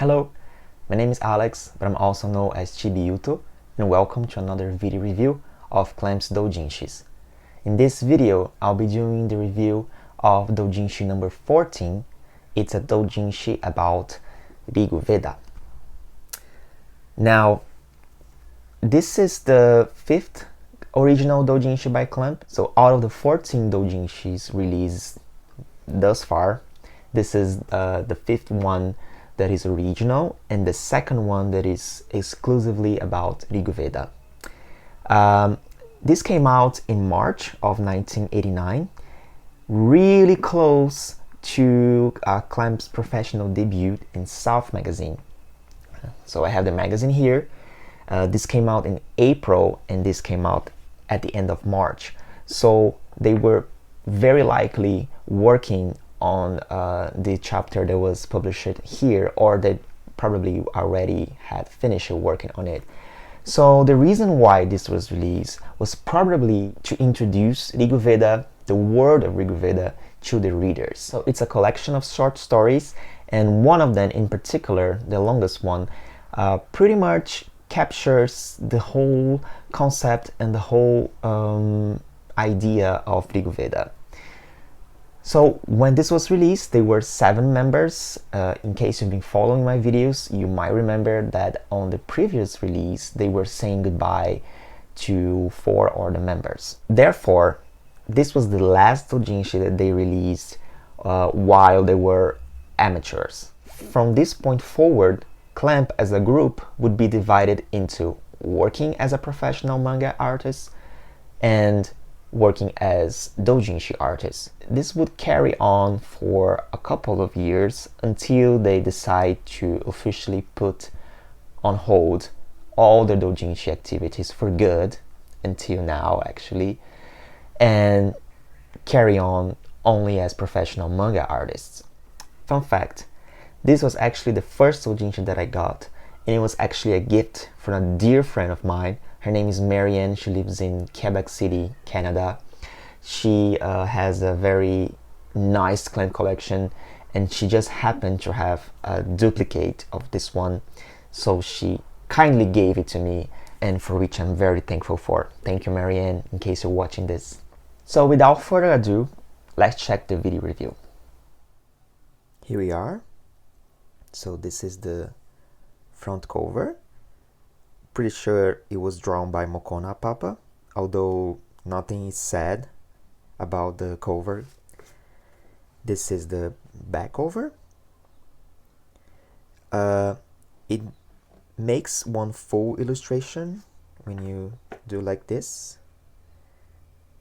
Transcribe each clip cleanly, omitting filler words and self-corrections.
Hello, my name is Alex, but I'm also known as Chibiyuto, and welcome to another video review of Clamp's Doujinshis. In this video, I'll be doing the review of Doujinshi number 14. It's a Doujinshi about RG Veda. Now, this is the 5th original Doujinshi by Clamp. So out of the 14 Doujinshis released thus far, this is the 5th one that is original and the second one that is exclusively about RG Veda. This came out in March of 1989, really close to Clamp's professional debut in South magazine. So I have the magazine here. This came out in April and this came out at the end of March. So they were very likely working on the chapter that was published here, or they probably already had finished working on it. So the reason why this was released was probably to introduce RG Veda, the world of RG Veda, to the readers. So it's a collection of short stories, and one of them in particular, the longest one, pretty much captures the whole concept and the whole idea of RG Veda. So when this was released, there were 7 members. In case you've been following my videos, you might remember that on the previous release, they were saying goodbye to 4 of the members. Therefore, this was the last doujinshi that they released while they were amateurs. From this point forward, Clamp as a group would be divided into working as a professional manga artist and working as doujinshi artists. This would carry on for a couple of years until they decide to officially put on hold all their doujinshi activities for good, until now actually, and carry on only as professional manga artists. Fun fact, this was actually the first doujinshi that I got, and it was actually a gift from a dear friend of mine. Her name is Marianne. She lives in Quebec City, Canada. She has a very nice Clamp collection, and she just happened to have a duplicate of this one. So she kindly gave it to me, and for which I'm very thankful for. Thank you, Marianne, in case you're watching this. So without further ado, let's check the video review. Here we are. So this is the front cover. Pretty sure it was drawn by Ona Papa, although nothing is said about the cover. This is the back cover. It makes one full illustration when you do like this.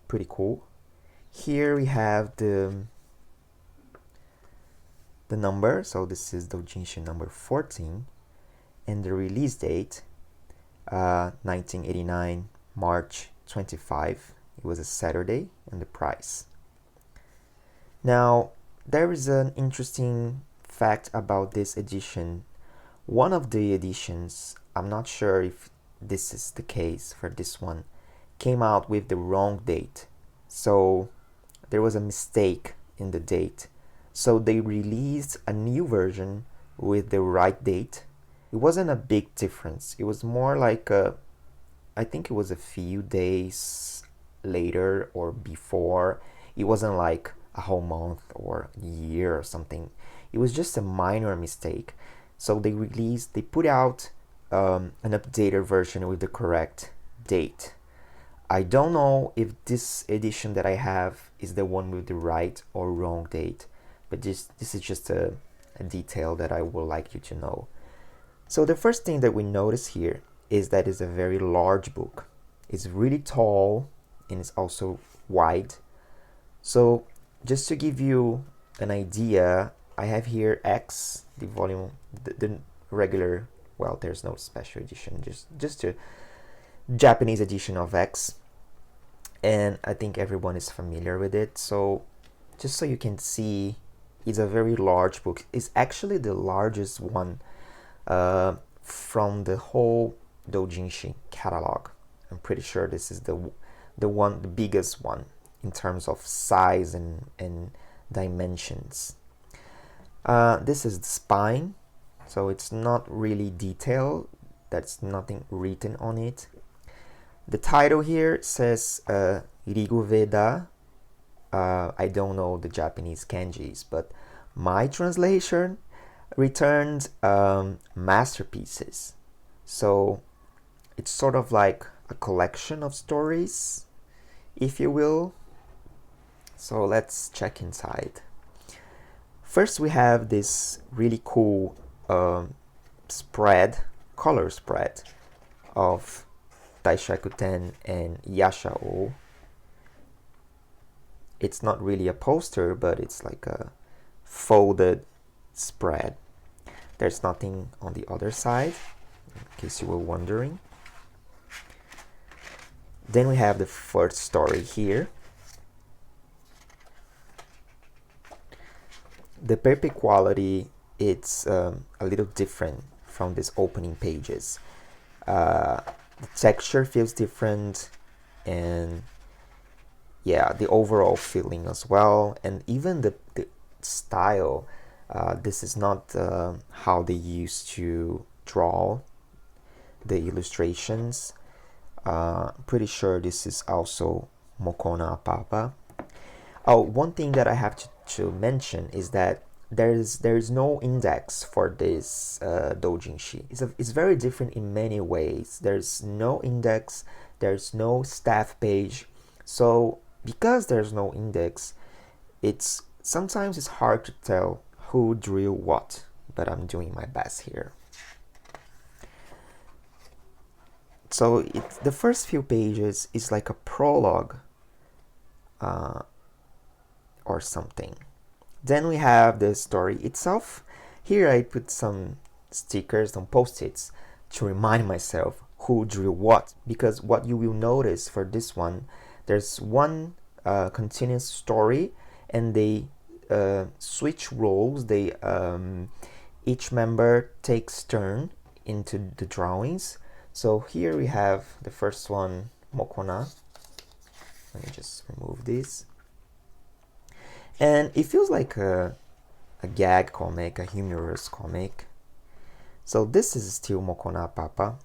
Pretty cool. Here we have the number, so this is Doujinshi number 14, and the release date 1989 March 25. It was a Saturday, and the price. Now there is an interesting fact about this edition. One of the editions, I'm not sure if this is the case for this one, came out with the wrong date. So there was a mistake in the date. So they released a new version with the right date. It wasn't a big difference. It was more like I think it was a few days later or before. It wasn't like a whole month or a year or something. It was just a minor mistake. So they put out an updated version with the correct date. I don't know if this edition that I have is the one with the right or wrong date, but this is just a detail that I would like you to know. So the first thing that we notice here is that it's a very large book. It's really tall and it's also wide. So just to give you an idea, I have here X, the volume, the regular, well, there's no special edition, just a Japanese edition of X. And I think everyone is familiar with it. So just so you can see, it's a very large book. It's actually the largest one from the whole Doujinshi catalog. I'm pretty sure this is the biggest one in terms of size and dimensions. This is the spine. so it's not really detailed. There's nothing written on it. The title here says RG Veda. I don't know the Japanese kanjis, but my translation returned masterpieces. So it's sort of like a collection of stories, if you will. So let's check inside. First, we have this really cool color spread of Daishakuten and Yashao. It's not really a poster, but it's like a folded spread. There's nothing on the other side, in case you were wondering. Then we have the first story here. The paper quality, it's a little different from these opening pages. The texture feels different, and yeah, the overall feeling as well, and even the style. This is not how they used to draw the illustrations. Pretty sure this is also Ona Papa. Oh, one thing that I have to mention is that there is no index for this doujinshi. It's very different in many ways. There's no index, there's no staff page. So because there's no index, sometimes it's hard to tell who drew what, but I'm doing my best here. So the first few pages is like a prologue or something. Then we have the story itself. Here I put some stickers, some post-its to remind myself who drew what, because what you will notice for this one, there's one continuous story, and they switch roles. They each member takes turn into the drawings. So here we have the first one, Mokona. Let me just remove this. And it feels like a gag comic, a humorous comic. So this is still Ona Papa.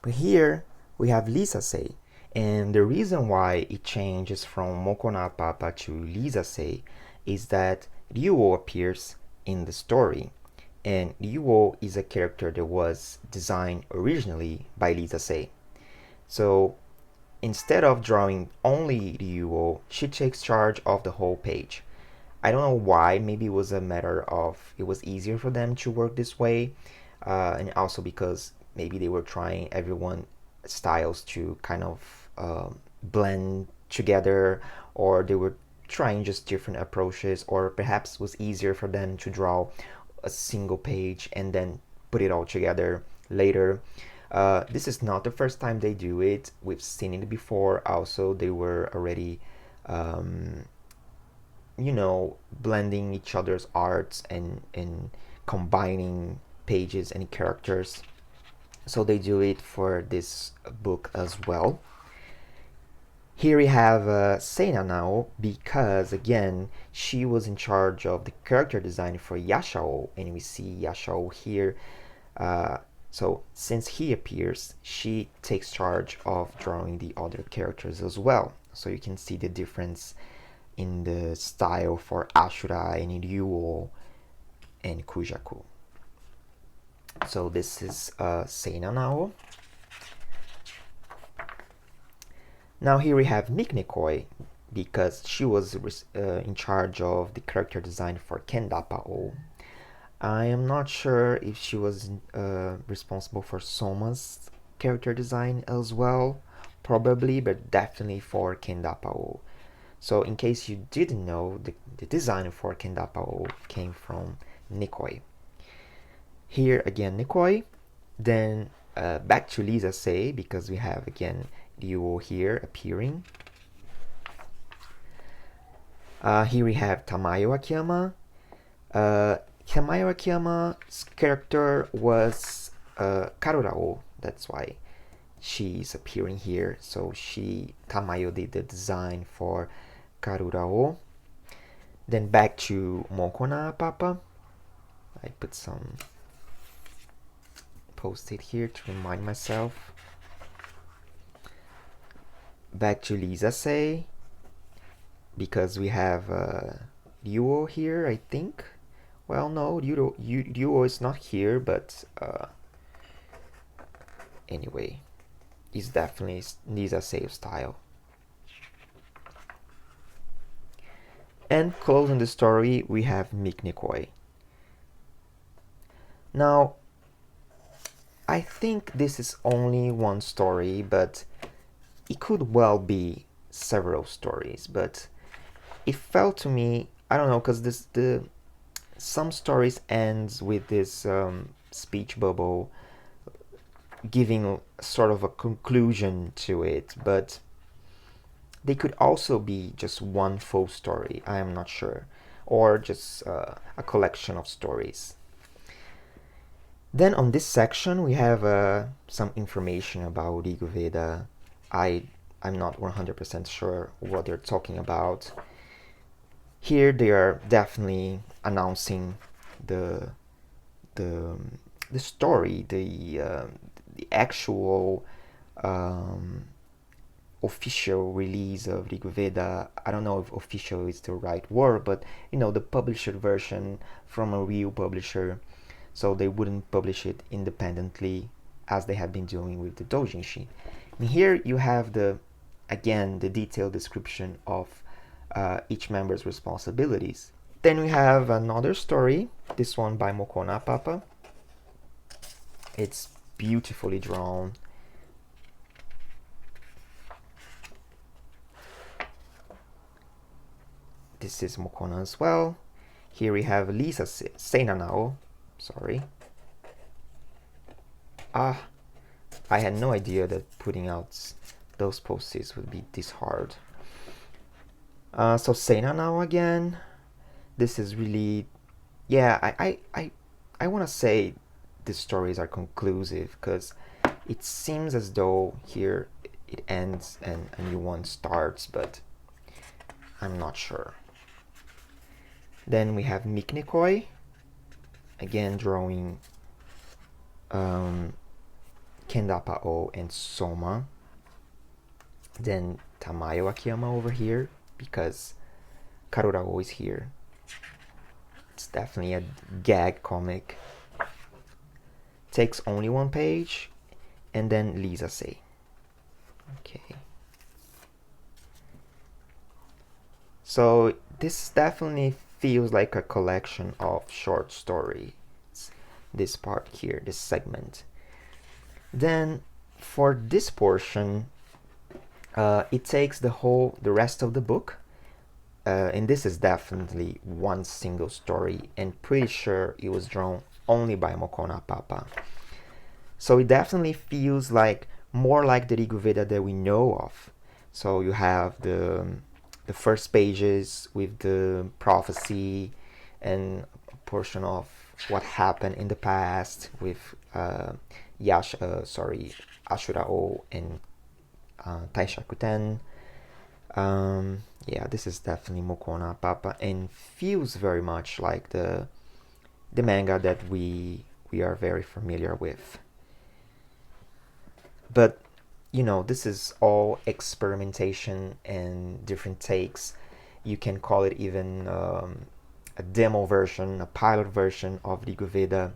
But here we have Lisa-sei. And the reason why it changes from Ona Papa to Lisa-sei is that Ryuo appears in the story. And Ryuo is a character that was designed originally by Lisa-sei. So instead of drawing only Ryuo, she takes charge of the whole page. I don't know why. Maybe it was a matter of it was easier for them to work this way, and also because maybe they were trying everyone styles to kind of blend together, or they were trying just different approaches, or perhaps it was easier for them to draw a single page and then put it all together later. This is not the first time they do it. We've seen it before. Also, they were already blending each other's arts and combining pages and characters. So they do it for this book as well. Here we have Seina now, because again, she was in charge of the character design for Yashao, and we see Yashao here. So since he appears, she takes charge of drawing the other characters as well. So you can see the difference in the style for Ashura and Ryuo and Kujaku. So this is Seina now. Now here we have Niknikoi, because she was in charge of the character design for Kendapao. I am not sure if she was responsible for Soma's character design as well, probably, but definitely for Kendapao. So in case you didn't know, the design for Kendapao came from Nikoi. Here again Nikoi, then back to Lisa-sei, because we have again Ryuo here appearing. Here we have Tamayo Akiyama. Tamayo Akiyama's character was Karurao, that's why she's appearing here. So Tamayo did the design for Karurao. Then back to Ona Papa. I put some post it here to remind myself. Back to Lisa Say, because we have Duo here, I think. Well, no, Duo is not here, but anyway, it's definitely Lisa Say style. And closing the story, we have Miknikoi. Now, I think this is only one story, but it could well be several stories. But it felt to me, I don't know, because some stories ends with this speech bubble, giving sort of a conclusion to it, but they could also be just one full story, I am not sure, or just a collection of stories. Then on this section we have some information about RG Veda. I'm not 100% sure what they're talking about. Here they are definitely announcing the story, the actual official release of RG Veda. I don't know if official is the right word, but the published version from a real publisher, so they wouldn't publish it independently as they have been doing with the Doujinshi. And here you have the detailed description of each member's responsibilities. Then we have another story, this one by Ona Papa. It's beautifully drawn. This is Mokona as well. Here we have Lisa Seinanao. Sorry. I had no idea that putting out those posts would be this hard. So Seinanao again. This is really, yeah, I want to say the stories are conclusive, because it seems as though here it ends and a new one starts, but I'm not sure. Then we have Miknikoi, again drawing Kendapa-o and Soma. Then Tamayo Akiyama over here, because Karura-o is here. It's definitely a gag comic. Takes only one page, and then Lisa Say. Okay. So this definitely feels like a collection of short stories. This part here, this segment. Then for this portion, it takes the rest of the book, and this is definitely one single story, and pretty sure it was drawn only by Ona Papa. So it definitely feels like more like the RG Veda that we know of. So you have the first pages with the prophecy and a portion of what happened in the past with Ashura-o and Taishakuten. Yeah, this is definitely Ona Papa, and feels very much like the manga that we are very familiar with. But this is all experimentation and different takes. You can call it even a demo version, a pilot version of RG Veda.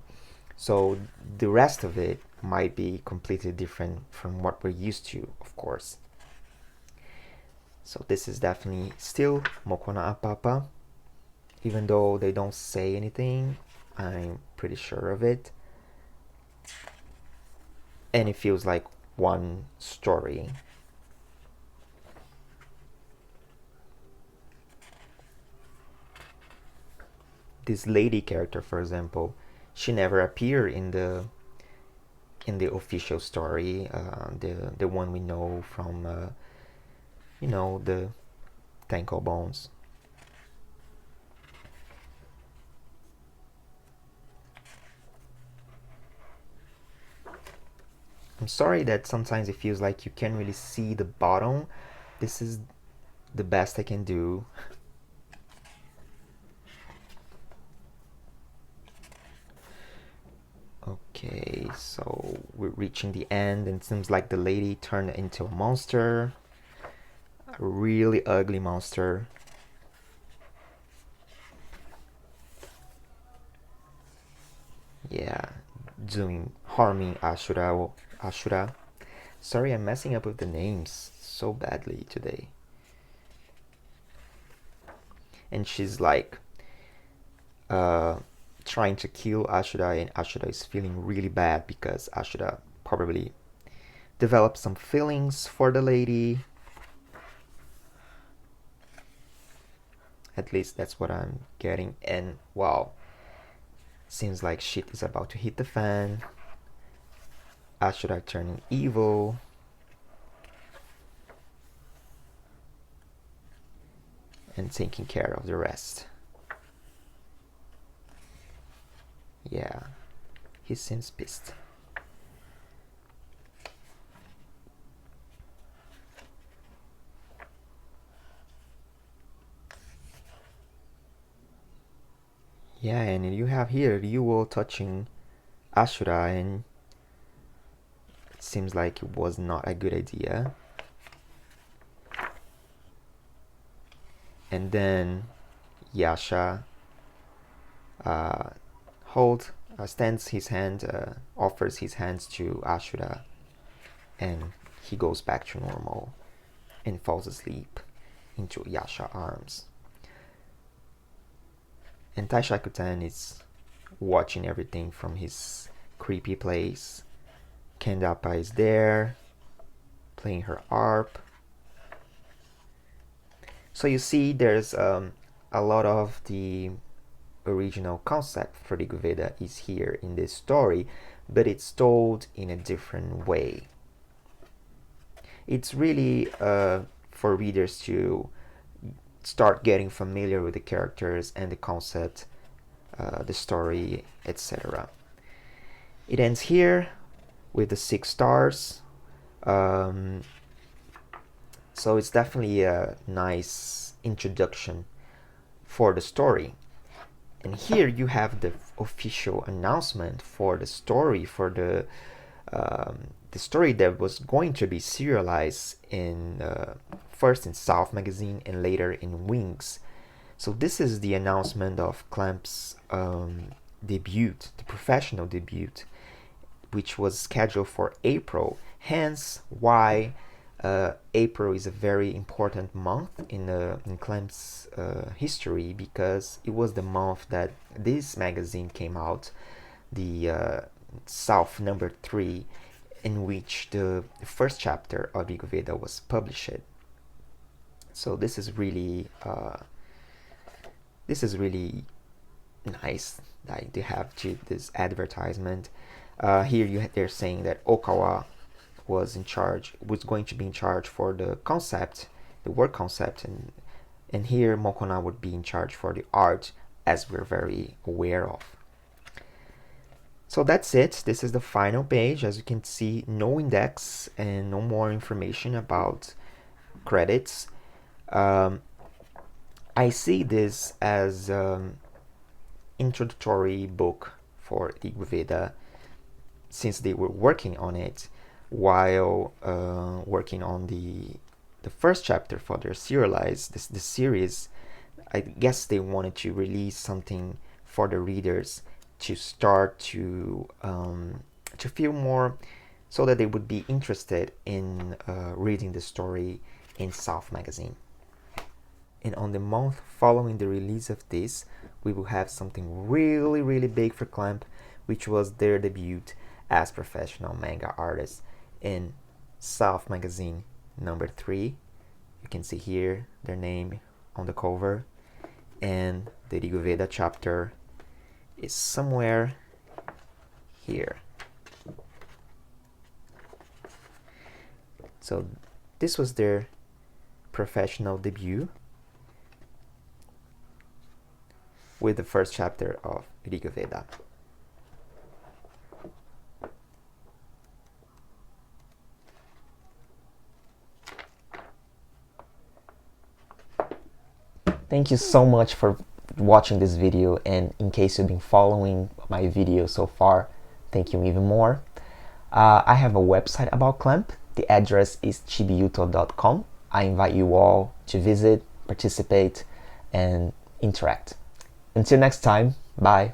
So the rest of it might be completely different from what we're used to, of course. So this is definitely still Ona Papa. Even though they don't say anything, I'm pretty sure of it. And it feels like one story. This lady character, for example, she never appeared in the official story, the one we know from the Tenko Bones. I'm sorry that sometimes it feels like you can't really see the bottom. This is the best I can do. Okay, so we're reaching the end, and it seems like the lady turned into a monster. A really ugly monster. Yeah, harming Ashura. Sorry, I'm messing up with the names so badly today. And she's like uh, trying to kill Ashura, and Ashura is feeling really bad because Ashura probably developed some feelings for the lady. At least that's what I'm getting. And wow, seems like shit is about to hit the fan. Ashura turning evil. And taking care of the rest. Yeah, he seems pissed. Yeah, and you have here Ryuo touching Ashura, and it seems like it was not a good idea. And then Yasha stands his hand, offers his hands to Ashura, and he goes back to normal and falls asleep into Yasha's arms. And Taishakutan is watching everything from his creepy place. Kendapa is there, playing her harp. So you see there's a lot of the original concept for the Veda is here in this story, but it's told in a different way. It's really for readers to start getting familiar with the characters and the concept, the story, etc. It ends here with the 6 stars. So it's definitely a nice introduction for the story. And here you have the official announcement for the story, for the story that was going to be serialized in first in South Magazine and later in Wings. So this is the announcement of Clamp's debut, the professional debut, which was scheduled for April. Hence why April is a very important month in Clamp's history, because it was the month that this magazine came out, the South number 3, in which the first chapter of Rig Veda was published. So this is really nice that they have this advertisement. Here they're saying that Okawa was going to be in charge for the concept, the work concept, and here Mokona would be in charge for the art, as we're very aware of. So that's it. This is the final page. As you can see, no index and no more information about credits. I see this as introductory book for Rig Veda, since they were working on it while working on the first chapter for their serialized the series. I guess they wanted to release something for the readers to start to feel more, so that they would be interested in reading the story in South Magazine. And on the month following the release of this, we will have something really, really big for Clamp, which was their debut as professional manga artists in South Magazine number 3. You can see here their name on the cover, and the Rig Veda chapter is somewhere here. So this was their professional debut with the first chapter of Rig Veda. Thank you so much for watching this video, and in case you've been following my video so far, thank you even more. I have a website about clamp. The address is chibiuto.com. I invite you all to visit, participate, and interact. Until next time, bye.